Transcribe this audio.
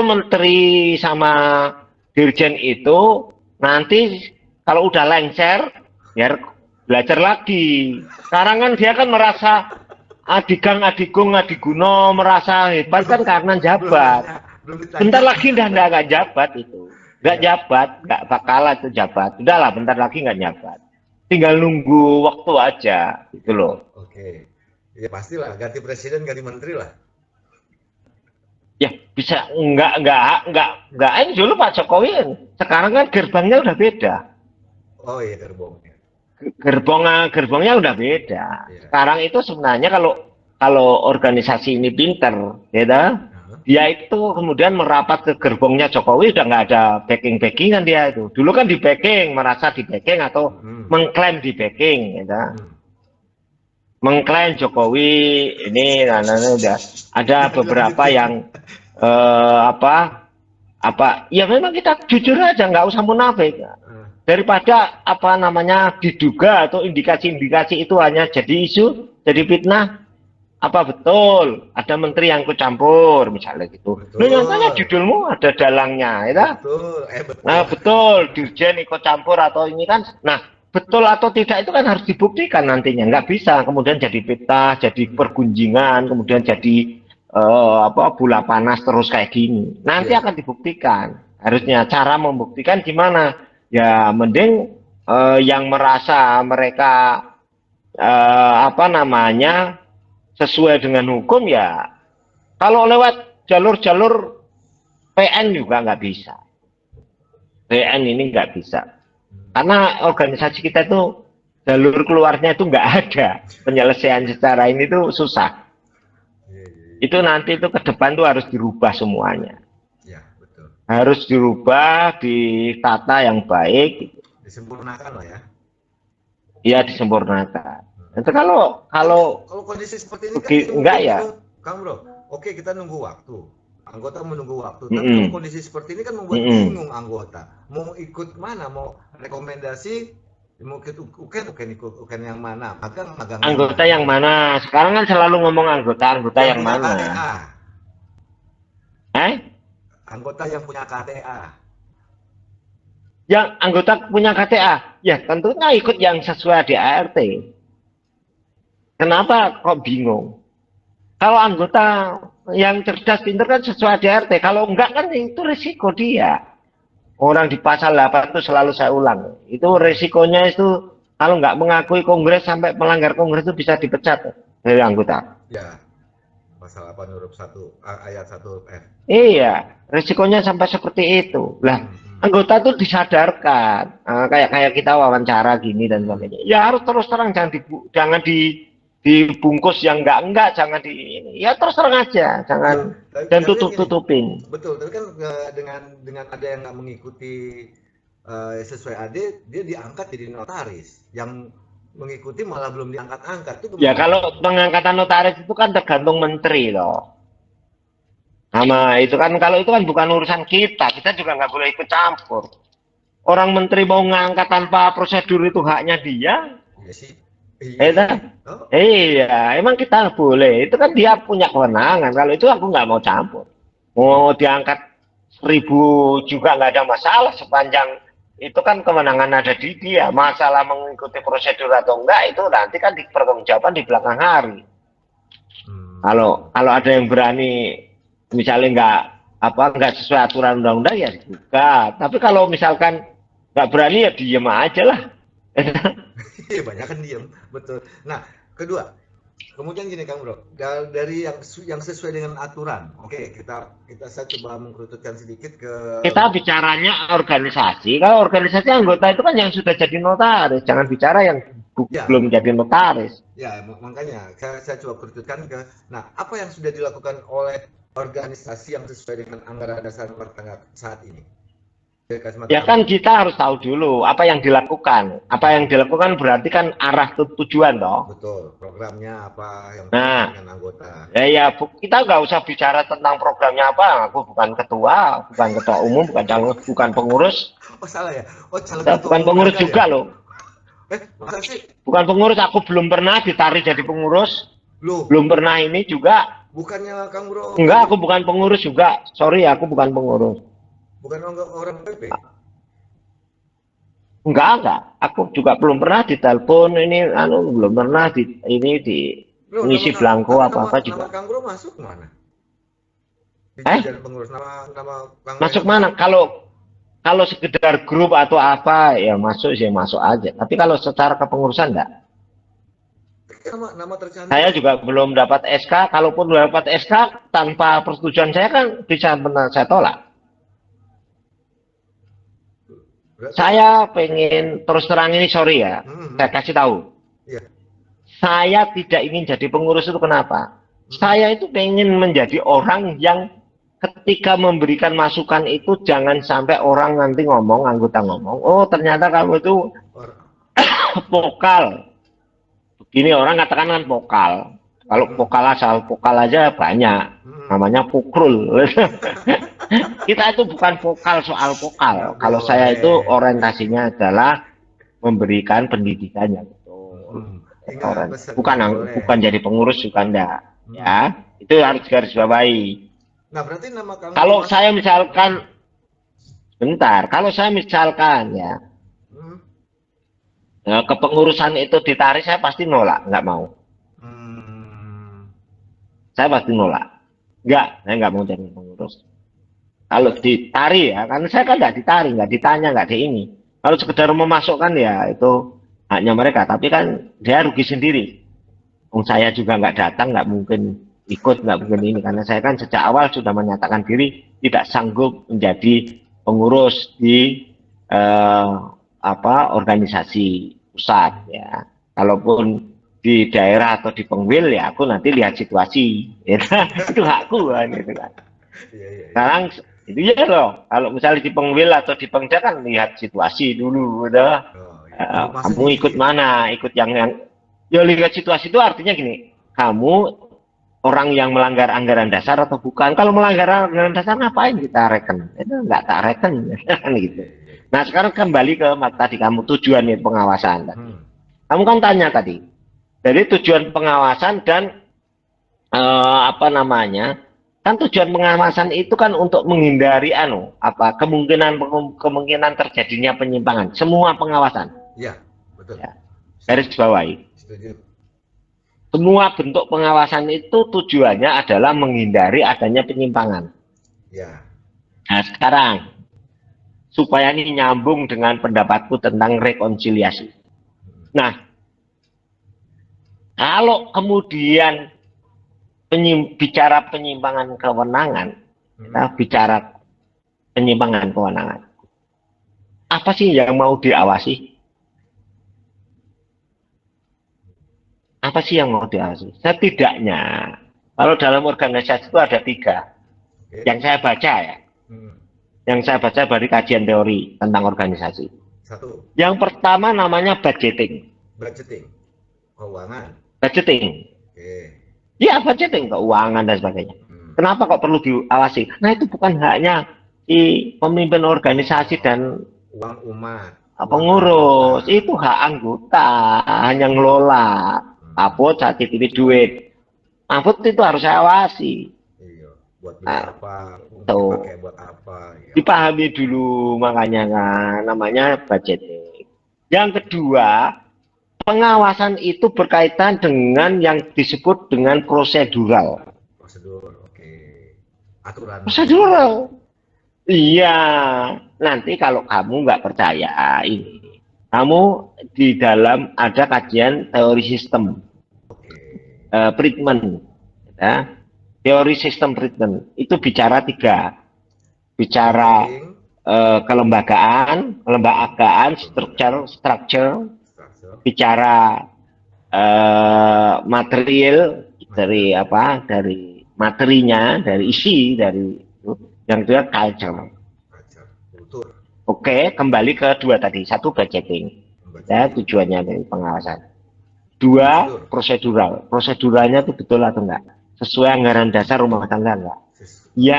itu menteri sama dirjen itu nanti kalau udah lengser ya belajar lagi. Sekarang kan dia kan merasa adigang, adiguno, merasa hebat kan karena jabat. Bentar lagi nggak jabat itu. Nggak jabat, nggak bakalan itu jabat. Udahlah, bentar lagi nggak jabat. Tinggal nunggu waktu aja, gitu loh. Oke, ya pastilah ganti presiden, ganti menteri lah. Ya bisa nggak ini dulu Pak Jokowi. Sekarang kan gerbangnya udah beda. Oh iya, gerbongnya. Gerbongnya udah beda. Iya. Sekarang itu sebenarnya kalau organisasi ini pinter, ya, dia itu kemudian merapat ke gerbongnya Jokowi udah nggak ada backingan dia itu. Dulu kan di backing, merasa di backing atau mengklaim di backing, ya. Mengklaim Jokowi ini, udah ada beberapa yang ya memang kita jujur aja, nggak usah munafik. Daripada diduga atau indikasi-indikasi itu hanya jadi isu, jadi fitnah. Apa betul ada menteri yang ikut campur misalnya gitu? Lu nyatanya judulmu ada dalangnya, ya? Betul. Betul. Nah betul, dirjen ikut campur atau ini kan? Nah betul atau tidak itu kan harus dibuktikan nantinya. Nggak bisa kemudian jadi fitnah, jadi pergunjingan, kemudian jadi bola panas terus kayak gini. Nanti akan dibuktikan. Harusnya cara membuktikan gimana? Ya mending yang merasa mereka sesuai dengan hukum ya. Kalau lewat jalur-jalur PN juga nggak bisa. PN ini nggak bisa. Karena organisasi kita itu jalur keluarnya itu nggak ada. Penyelesaian secara ini tuh susah. Itu nanti itu ke depan tuh harus dirubah semuanya. Ya, betul. Harus dirubah, ditata yang baik. Disempurnakan lah ya. Iya, disempurnakan. Itu kalau kondisi seperti ini kan enggak ya. Kang Bro, oke kita nunggu waktu. Anggota menunggu waktu. Tapi kalau kondisi seperti ini kan membuat bingung anggota. Mau ikut mana? Mau rekomendasi? Mau ikut UKN yang mana? Magang anggota yang mana? Sekarang kan selalu ngomong anggota yang mana? KTA. Anggota yang punya KTA. Yang anggota punya KTA, ya tentunya ikut yang sesuai ADART. Kenapa kok bingung? Kalau anggota yang cerdas pintar kan sesuai ADART. Kalau enggak kan itu risiko dia. Orang di pasal 8 itu selalu saya ulang. Itu risikonya itu kalau nggak mengakui kongres sampai melanggar kongres itu bisa dipecat dari anggota. Ya. Pasal 8 huruf 1 ayat 1 huruf F. Iya, risikonya sampai seperti itu. Lah, anggota itu disadarkan. Kayak kita wawancara gini dan sebagainya. Ya harus terus terang, jangan dibungkus yang enggak, jangan ya terus terang aja, jangan dan tutupin. Betul, tapi kan dengan ada yang nggak mengikuti sesuai AD, dia diangkat jadi notaris. Yang mengikuti malah belum diangkat-angkat. Ya kalau pengangkatan notaris itu kan tergantung menteri loh. Sama itu kan, kalau itu kan bukan urusan kita juga nggak boleh ikut campur. Orang menteri mau ngangkat tanpa prosedur itu haknya dia. Iya sih. Iya, emang kita boleh. Itu kan dia punya kewenangan. Kalau itu aku nggak mau campur. Mau diangkat 1000 juga nggak ada masalah sepanjang itu kan kewenangan ada di dia. Masalah mengikuti prosedur atau enggak itu nanti kan dipertanggungjawabkan di belakang hari. Kalau ada yang berani misalnya nggak sesuai aturan undang-undang ya juga. Tapi kalau misalkan nggak berani ya diem aja lah. Banyak kan diem, betul. Nah, kedua, kemudian gini Kang Bro, dari yang sesuai dengan aturan. Oke, saya coba mengkerututkan sedikit ke. Kita bicaranya organisasi. Kalau organisasi anggota itu kan yang sudah jadi notaris, jangan bicara yang belum jadi notaris. Ya, makanya saya coba kerututkan ke. Nah, apa yang sudah dilakukan oleh organisasi yang sesuai dengan anggaran dasar rumah tangga saat ini? Ya kan kita harus tahu dulu apa yang dilakukan. Apa yang dilakukan berarti kan arah tujuan toh. Betul, programnya apa yang dengan anggota. Ya kita nggak usah bicara tentang programnya apa. Aku bukan ketua umum, bukan pengurus. Oh salah ya. Oh salah. Bukan pengurus juga ya? Loh. Masa sih? Bukan pengurus, aku belum pernah ditarik jadi pengurus. Belum pernah ini juga. Bukannya Kang Bro Enggak, aku bukan pengurus juga. Sorry, aku bukan pengurus. bukan orang PP. Enggak. Aku juga belum pernah ditelepon ini, belum pernah di Loh, ngisi belangko apa-apa nama juga. Kang Bro masuk mana? Di Eh, jajaran pengurus nama Kang masuk Reno mana? Kalau sekedar grup atau apa, ya masuk sih, masuk aja. Tapi kalau secara kepengurusan enggak. nama tercantum. Saya juga belum dapat SK. Kalaupun dapat SK tanpa persetujuan saya kan bisa benar saya tolak. Berarti, Saya pengen terus terang ini, sorry ya, saya kasih tahu. iya. Saya tidak ingin jadi pengurus itu kenapa? Saya itu pengen menjadi orang yang ketika memberikan masukan itu jangan sampai orang nanti ngomong, anggota ngomong, oh ternyata kamu itu vokal. Begini orang katakan kan vokal. Kalau vokal asal vokal aja banyak. Namanya pukrul. Kita itu bukan vokal soal vokal. Kalau saya itu orientasinya adalah memberikan pendidikan yang betul. Bukan jadi pengurus juga enggak. Ya, itu harus garis bawahi. Nah, berarti nama kamu kalau saya misalkan bentar, kalau saya misalkan ya kepengurusan itu ditarik, saya pasti nolak, nggak mau. Saya pasti nolak. Saya nggak mau jadi pengurus. Kalau ditarik ya, karena saya kan nggak ditarik, nggak ditanya, nggak di ini. Kalau sekedar memasukkan ya itu haknya mereka, tapi kan dia rugi sendiri. Saya juga nggak datang, nggak mungkin ikut, nggak mungkin ini, karena saya kan sejak awal sudah menyatakan diri tidak sanggup menjadi pengurus di organisasi pusat ya. Kalaupun di daerah atau di Pengwil ya aku nanti lihat situasi, ya. Itu hakku kan, gitu kan. Sekarang itu ya loh. Kalau misalnya di Pengwil atau di Pengda kan lihat situasi dulu, udah. Kamu ikut mana? Ikut yang ya lihat situasi itu artinya gini. Kamu orang yang melanggar anggaran dasar atau bukan? Kalau melanggar anggaran dasar ngapain kita reken? Itu nggak tak reken, kan gitu. Nah sekarang kembali ke tadi kamu tujuan pengawasan tadi. Kamu kan tanya tadi dari tujuan pengawasan dan kan tujuan pengawasan itu kan untuk menghindari kemungkinan terjadinya penyimpangan. Semua pengawasan. Iya, betul. Ya. Garis bawahi. Setuju. Semua bentuk pengawasan itu tujuannya adalah menghindari adanya penyimpangan. Ya. Nah sekarang supaya ini nyambung dengan pendapatku tentang rekonsiliasi. Nah, kalau kemudian bicara penyimpangan kewenangan, kita bicara penyimpangan kewenangan, apa sih yang mau diawasi? Apa sih yang mau diawasi? Setidaknya, kalau dalam organisasi itu ada 3. Yang saya baca ya. Yang saya baca dari kajian teori tentang organisasi. 1. Yang pertama namanya budgeting. Budgeting. Keuangan. Budgeting. Ya, budgeting, keuangan dan sebagainya. Kenapa kok perlu diawasi? Nah, itu bukan haknya si pemimpin organisasi dan uang umat. Pengurus. Itu hak anggota, hanya ngelola. Mahfud saat titip duit. Mahfud itu harus saya awasi. Buat beli apa, pakai buat apa. Ya. Dipahami dulu, makanya kan namanya budgeting. Yang kedua, pengawasan itu berkaitan dengan yang disebut dengan prosedural. Prosedur, oke. Aturan. Prosedural. Iya. Nanti kalau kamu nggak percaya ini, kamu di dalam ada kajian teori sistem, treatment, ya. Teori sistem treatment itu bicara 3, bicara kelembagaan, structure, bicara material dari materinya, dari isi, dari yang kedua culture. Oke, kembali ke 2 tadi. 1 budgeting, ya tujuannya dari pengawasan. 2 prosedural. Proseduralnya itu betul atau enggak? Sesuai anggaran dasar rumah tangga enggak? Ya.